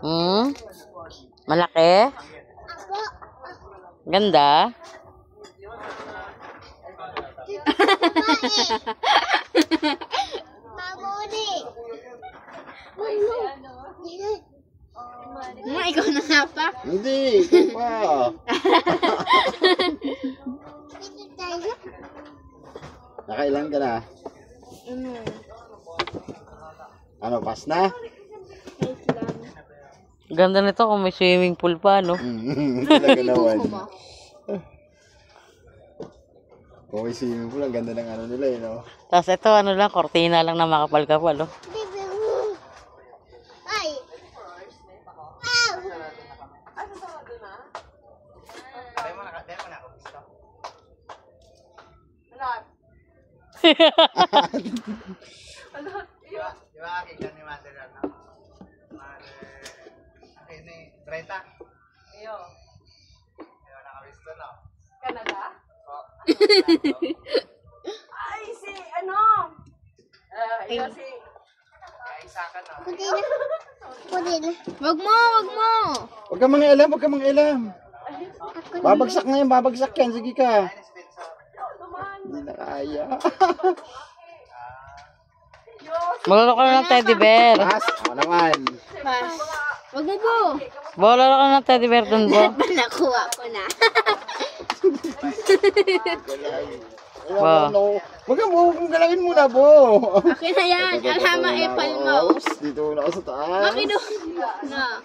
Hmm? Malaki? Ganda? Ikaw na nga pa. Hindi, ikaw pa. Nakailan ka na? Ano, pass na? Ganda nito kung may swimming pool pa, no? Talaga naman. Kung may swimming pool, ang ganda ng ano nila, no? Tapos ito, ano lang, kortina lang na makapal-kapal, no? Canada? Ay, si ano? Ikaw si... Wag mo, wag mo. Huwag ka mangialam, huwag ka mangialam. Babagsak na yan, babagsak yan. Sige ka. Hindi na kaya. Maglaro ka na ng teddy bear. Pass, ako naman. Pas. Wag mo po. Maglaro ka ng teddy bear dun, bo. Nakuha ko na. Wow. Huwag ka mo, galawin muna, bo. Akin na yan. Alhama epal mo. Dito na ako sa taas. Makino. Na.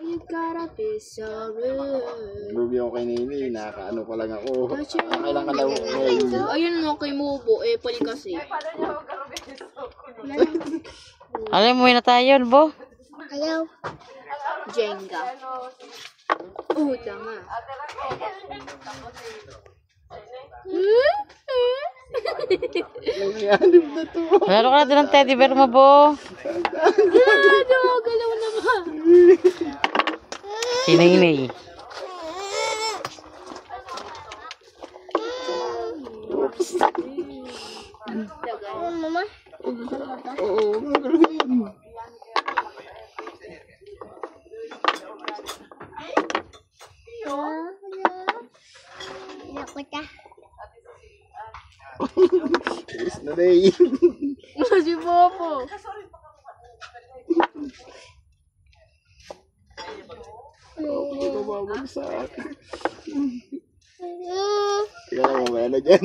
You gotta be so rude. Lugi ako kay Nini, nakakaano pa lang ako. Kailangan daw Ayun mo kay Mubo, epal kasi. Alam mo na tayo, bo. Ayaw. Jenga. Oh, tama. Nangyayalip na to. Maglaro ka na din ng teddy bear mo, bo. Galaw na ba? Sinay-inay. Mama? Oo, magaling. Yes na day. Si Popo. Hindi ko babagsak. Kaya lang mamaya na dyan.